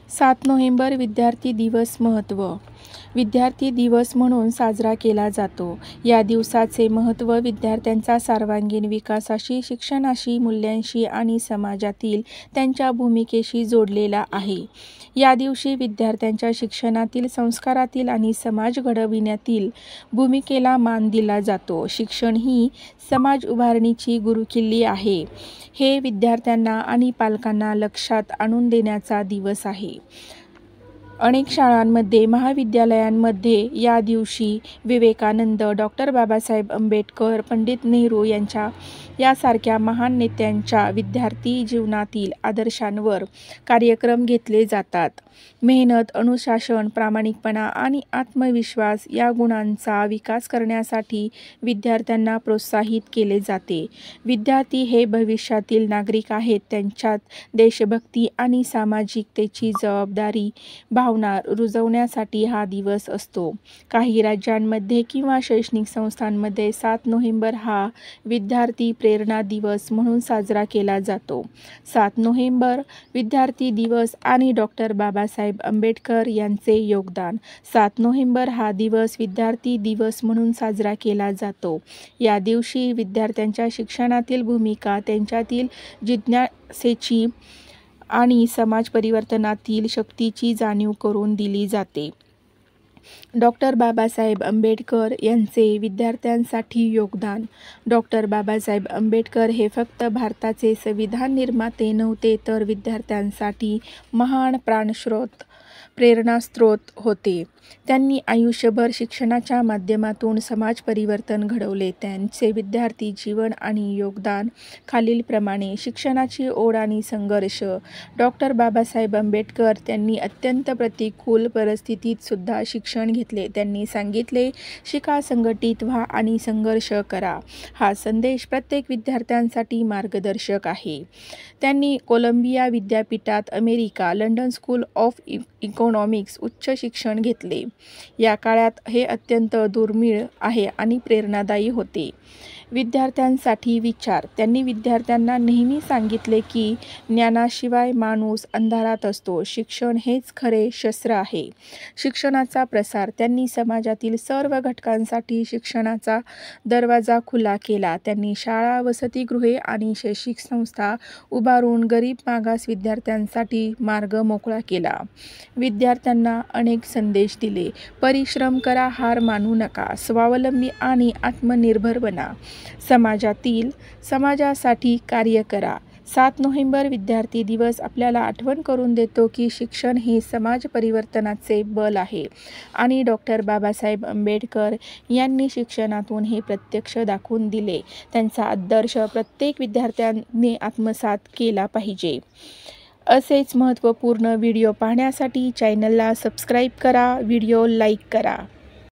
7 November विद्यार्थी दिवस महत्त्व. विद्यार्थी दिवस म्हणून साजरा केला जातो. या दिवसाचे महत्त्व विद्यार्थ्यांचा सर्वांगीण विकासाशी, शिक्षणाशी, मूल्यांशी आणि समाजातील त्यांच्या भूमिकेशी जोडलेला आहे. या दिवशी विद्यार्थ्यांच्या शिक्षणातील, संस्कारातील आणि समाज घडविण्यातील भूमिकेला मान दिला जातो. शिक्षण ही समाज उभारणीची गुरुकिल्ली आहे, हे विद्यार्थ्यांना आणि पालकांना लक्षात आणून देण्याचा दिवस आहे. अनेक शाळांमध्ये, महाविद्यालयांमध्ये या दिवशी विवेकानंद, डॉ. बाबासाहेब आंबेडकर, पंडित नेहरू यासारख्या महान नेत्यांच्या विद्यार्थी जीवनातील आदर्शांवर कार्यक्रम घेतले जातात. मेहनत, अनुशासन, प्रामाणिकपणा आणि आत्मविश्वास या गुणांचा विकास करण्यासाठी विद्यार्थ्यांना प्रोत्साहित केले जाते. विद्यार्थी हे भविष्यातील नागरिक आहेत. त्यांच्यात देशभक्ती आणि सामाजिकतेची जबाबदारी भावना रुजवण्यासाठी हा दिवस असतो. काही राज्यांमध्ये किंवा शैक्षणिक संस्थांमध्ये 7 नोव्हेंबर हा विद्यार्थी प्रेरणा दिवस म्हणून साजरा केला जातो. 7 नोव्हेंबर विद्यार्थी दिवस आणि डॉ. बाबासाहेब आंबेडकर यांचे योगदान. 7 नोव्हेंबर हा दिवस विद्यार्थी दिवस म्हणून साजरा केला जातो. या दिवशी विद्यार्थ्यांच्या शिक्षणातील भूमिका, त्यांच्यातील जिज्ञासेची आणि समाज परिवर्तनातील शक्तीची जाणीव करून दिली जाते. डॉ. बाबासाहेब आंबेडकर यांचे विद्यार्थ्यांसाठी योगदान. डॉ. बाबासाहेब आंबेडकर हे फक्त भारताचे संविधान निर्माते नव्हते, तर विद्यार्थ्यांसाठी महान प्रेरणास्रोत होते. त्यांनी आयुष्यभर शिक्षणाच्या माध्यमातून समाज परिवर्तन घडवले. त्यांचे विद्यार्थी जीवन आणि योगदान खालीलप्रमाणे. शिक्षणाची ओढ आणि संघर्ष. डॉ. बाबासाहेब आंबेडकर यांनी अत्यंत प्रतिकूल परिस्थितीत सुद्धा शिक्षण घेतले. त्यांनी सांगितले, शिका, संघटित व्हा आणि संघर्ष करा. हा संदेश प्रत्येक विद्यार्थ्यांसाठी मार्गदर्शक आहे. त्यांनी कोलंबिया विद्यापीठात America, London school of economics उच्च शिक्षण घेतले. या काळात हे अत्यंत दुर्मिळ आहे आणि प्रेरणादायी होते. विद्यार्थ्यांसाठी विचार. त्यांनी विद्यार्थ्यांना नेहमी सांगितले की ज्ञानाशिवाय माणूस अंधारात असतो. शिक्षण हेच खरे शस्त्र आहे. शिक्षणाचा प्रसार. त्यांनी समाजातील सर्व घटकांसाठी शिक्षणाचा दरवाजा खुला केला. त्यांनी शाळा, वसतिगृहे आणि शैक्षणिक संस्था उभारून गरीब मागास विद्यार्थ्यांसाठी मार्ग मोकळा केला. विद्यार्थ्यांना अनेक संदेश दिले. परिश्रम करा, हार मानू नका, स्वावलंबी आणि आत्मनिर्भर बना, समाजासाठी कार्य करा. 7 नोव्हेंबर विद्यार्थी दिवस आपल्याला आठवण करून देतो की शिक्षण हे समाज परिवर्तनाचे बल आहे आणि डॉ. बाबासाहेब आंबेडकर यांनी शिक्षणातून हे प्रत्यक्ष दाखवून दिले. त्यांचा आदर्श प्रत्येक विद्यार्थ्याने आत्मसात केला पाहिजे. असेच महत्त्वपूर्ण व्हिडिओ पाहण्यासाठी चॅनलला सबस्क्राईब करा, व्हिडिओ लाईक करा.